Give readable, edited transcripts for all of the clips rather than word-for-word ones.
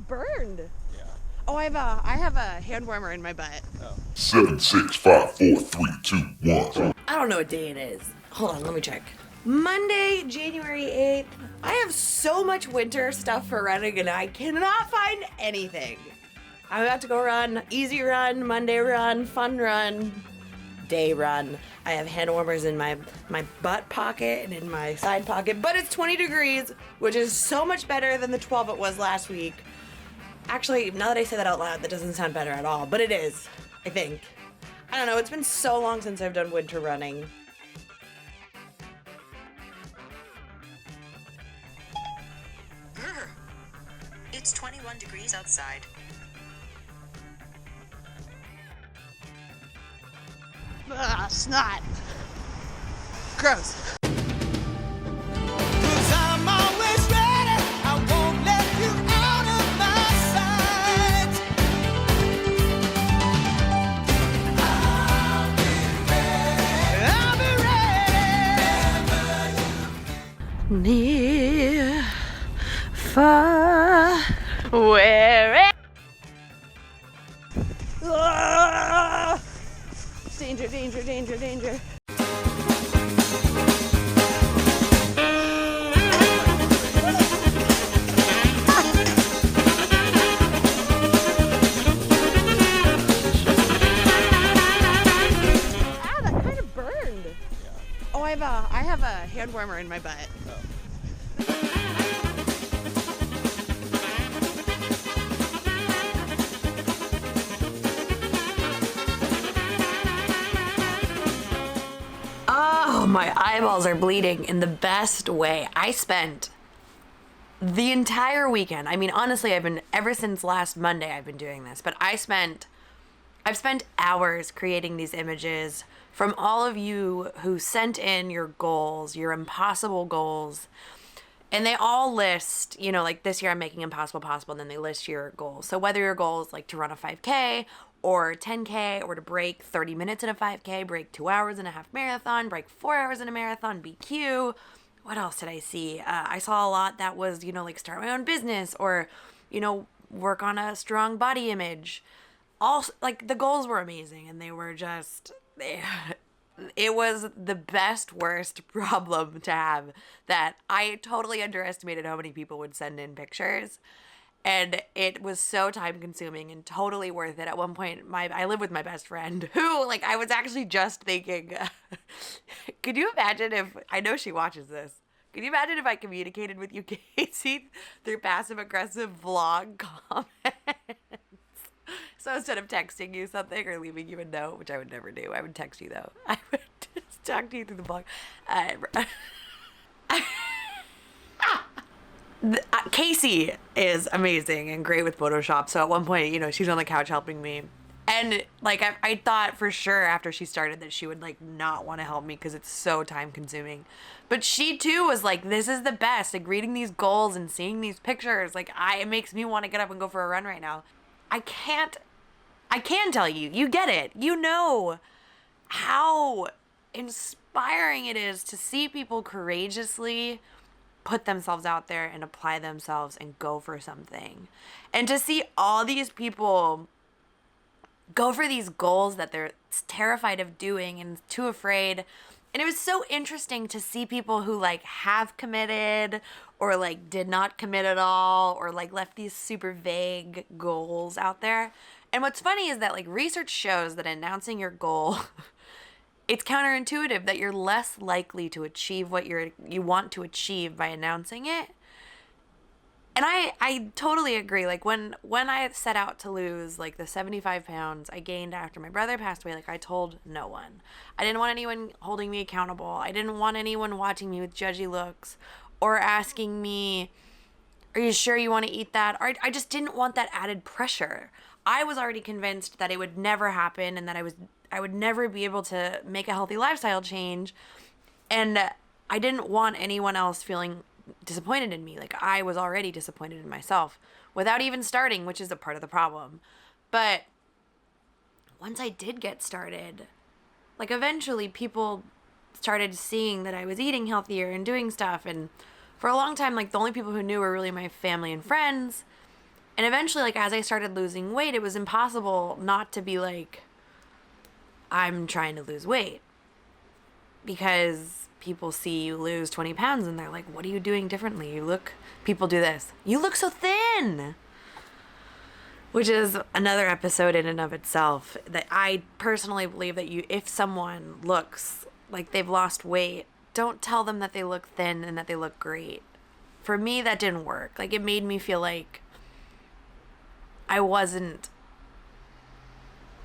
burned. Yeah. Oh, I have a hand warmer in my butt. Oh. 7, 6, 5, 4, 3, 2, 1. I don't know what day it is. Hold on, let me check. Monday, January 8th. I have so much winter stuff for running and I cannot find anything. I'm about to go run, easy run, Monday run, fun run, day run. I have hand warmers in my butt pocket and in my side pocket, but it's 20 degrees, which is so much better than the 12 it was last week. Actually, now that I say that out loud, that doesn't sound better at all, but it is, I think. I don't know, it's been so long since I've done winter running. It's 21 degrees outside. Snot. Gross. Near, far, where? Danger, danger, danger, danger. Ah, that kind of burned. Yeah. Oh, I have a hand warmer in my butt. Oh. Oh, my eyeballs are bleeding in the best way. I spent the entire weekend. I mean, honestly, ever since last Monday, I've been doing this, but I've spent hours creating these images from all of you who sent in your goals, your impossible goals. And they all list, like this year I'm making impossible possible, and then they list your goals. So whether your goal is like to run a 5K or 10K or to break 30 minutes in a 5K, break 2 hours in a half marathon, break 4 hours in a marathon, BQ. What else did I see? I saw a lot that was, like start my own business or, work on a strong body image. All like the goals were amazing and they were just, it was the best, worst problem to have that I totally underestimated how many people would send in pictures. And it was so time consuming and totally worth it. At one point, I live with my best friend who, I was actually just thinking, could you imagine if, I know she watches this, could you imagine if I communicated with you, Casey, through passive aggressive vlog comments? So instead of texting you something or leaving you a note, which I would never do, I would text you though. I would just talk to you through the blog. Casey is amazing and great with Photoshop. So at one point, she's on the couch helping me. And I thought for sure after she started that she would not want to help me because it's so time consuming. But she too was like, this is the best. Reading these goals and seeing these pictures, it makes me want to get up and go for a run right now. I can tell you, you get it. You know how inspiring it is to see people courageously put themselves out there and apply themselves and go for something. And to see all these people go for these goals that they're terrified of doing and too afraid. And it was so interesting to see people who have committed or did not commit at all or left these super vague goals out there. And what's funny is that research shows that announcing your goal it's counterintuitive that you're less likely to achieve what you want to achieve by announcing it. And I totally agree. When I set out to lose the 75 pounds I gained after my brother passed away, I told no one. I didn't want anyone holding me accountable. I didn't want anyone watching me with judgy looks or asking me, are you sure you want to eat that? Or I just didn't want that added pressure. I was already convinced that it would never happen and that I would never be able to make a healthy lifestyle change. And I didn't want anyone else feeling disappointed in me. I was already disappointed in myself without even starting, which is a part of the problem. But once I did get started, eventually people started seeing that I was eating healthier and doing stuff. And for a long time, the only people who knew were really my family and friends. And eventually, like, as I started losing weight, it was impossible not to be like, I'm trying to lose weight. Because people see you lose 20 pounds and they're like, what are you doing differently? People do this. You look so thin. Which is another episode in and of itself. That I personally believe that if someone looks like they've lost weight, don't tell them that they look thin and that they look great. For me, that didn't work. Like, it made me feel like I wasn't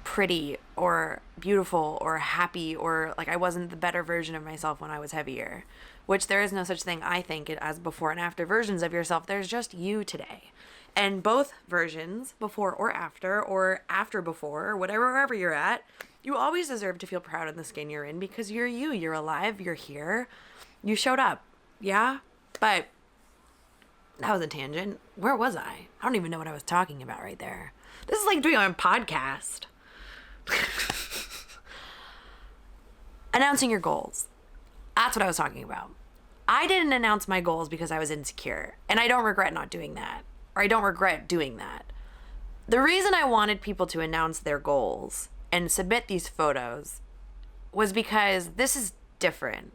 pretty or beautiful or happy, or like I wasn't the better version of myself when I was heavier. Which there is no such thing, I think, as before and after versions of yourself. There's just you today. And both versions, before or after before, or wherever you're at, you always deserve to feel proud of the skin you're in, because you're you. You're alive. You're here. You showed up. Yeah? But that was a tangent. Where was I? I don't even know what I was talking about right there. This is like doing a podcast. Announcing your goals. That's what I was talking about. I didn't announce my goals because I was insecure. And I don't regret not doing that. Or I don't regret doing that. The reason I wanted people to announce their goals and submit these photos was because this is different.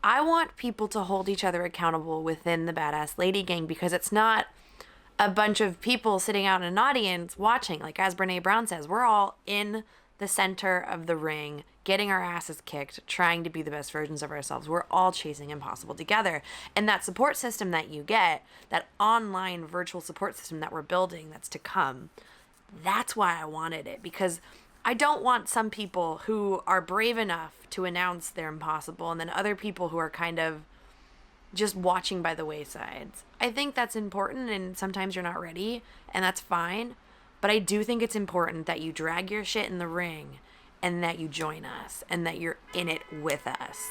I want people to hold each other accountable within the Badass Lady Gang, because it's not a bunch of people sitting out in an audience watching. Like, as Brene Brown says, we're all in the center of the ring, getting our asses kicked, trying to be the best versions of ourselves. We're all chasing impossible together. And that support system that you get, that online virtual support system that we're building that's to come, that's why I wanted it. Because I don't want some people who are brave enough to announce they're impossible and then other people who are kind of just watching by the waysides. I think that's important, and sometimes you're not ready, and that's fine. But I do think it's important that you drag your shit in the ring and that you join us and that you're in it with us,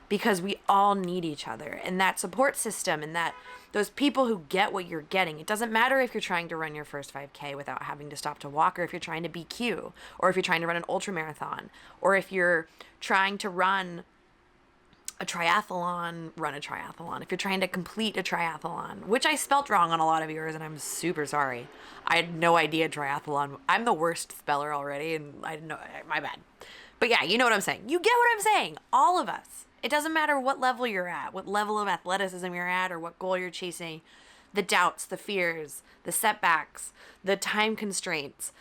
because we all need each other. And that support system and that those people who get what you're getting, it doesn't matter if you're trying to run your first 5K without having to stop to walk, or if you're trying to BQ, or if you're trying to run an ultra marathon, or if you're trying to run a triathlon, if you're trying to complete a triathlon, which I spelt wrong on a lot of yours, and I'm super sorry. I had no idea triathlon. I'm the worst speller already, and I didn't know, my bad. But yeah, you know what I'm saying. You get what I'm saying. All of us. It doesn't matter what level you're at, what level of athleticism you're at, or what goal you're chasing. The doubts, the fears, the setbacks, the time constraints,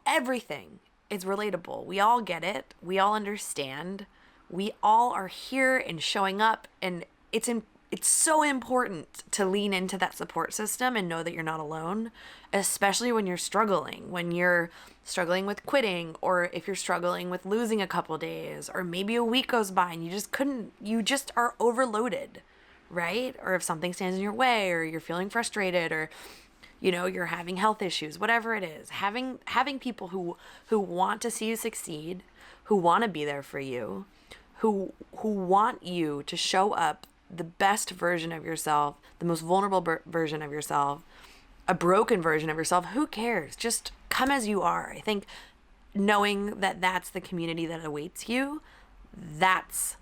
everything is relatable. We all get it. We all understand. We all are here and showing up, and it's so important to lean into that support system and know that you're not alone, especially when you're struggling with quitting, or if you're struggling with losing a couple days, or maybe a week goes by and you just are overloaded, right? Or if something stands in your way, or you're feeling frustrated, or you're having health issues, whatever it is, having people who want to see you succeed, who want to be there for you, who want you to show up the best version of yourself, the most vulnerable version of yourself, a broken version of yourself. Who cares? Just come as you are. I think knowing that that's the community that awaits you, that's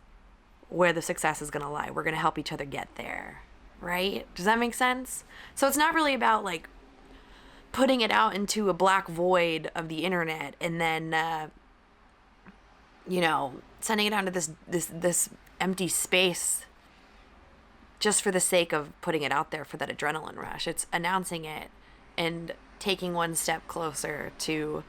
where the success is going to lie. We're going to help each other get there, right? Does that make sense? So it's not really about like putting it out into a black void of the internet and then sending it out into this empty space just for the sake of putting it out there for that adrenaline rush. It's announcing it and taking one step closer to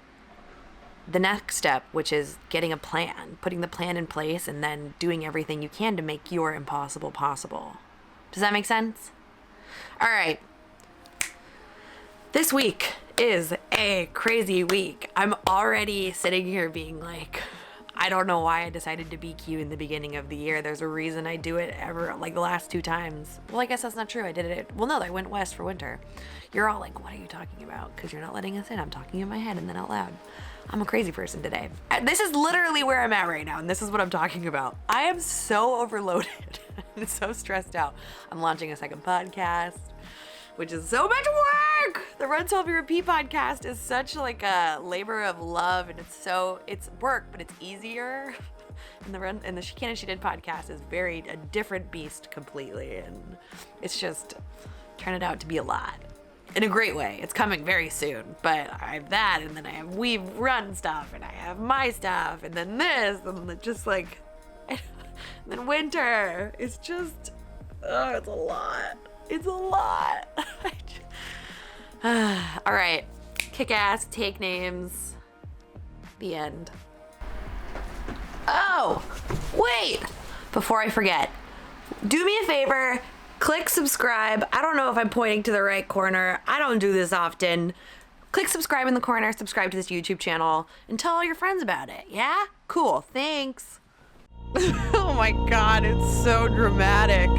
the next step, which is getting a plan, putting the plan in place, and then doing everything you can to make your impossible possible. Does that make sense? All right. This week is a crazy week. I'm already sitting here being like, I don't know why I decided to BQ in the beginning of the year. There's a reason I do it the last 2 times. Well, I guess that's not true. I did it. Well, no, I went west for winter. You're all like, what are you talking about? Because you're not letting us in. I'm talking in my head and then out loud. I'm a crazy person today. This is literally where I'm at right now, and this is what I'm talking about. I am so overloaded and so stressed out. I'm launching a second podcast, which is so much work. The Run Solve Your Repeat podcast is such like a labor of love, and it's work, but it's easier. And the She Can and She Did podcast is a different beast completely, and it's just turned out to be a lot. in a great way. It's coming very soon. But I have that, and then I have We've Run stuff, and I have my stuff, and then this, and then just like, and then winter. It's just, it's a lot. It's a lot. All right, kick ass, take names. The end. Oh, wait! Before I forget, do me a favor, click subscribe. I don't know if I'm pointing to the right corner. I don't do this often. Click subscribe in the corner, subscribe to this YouTube channel, and tell all your friends about it. Yeah? Cool, thanks. Oh my God, it's so dramatic.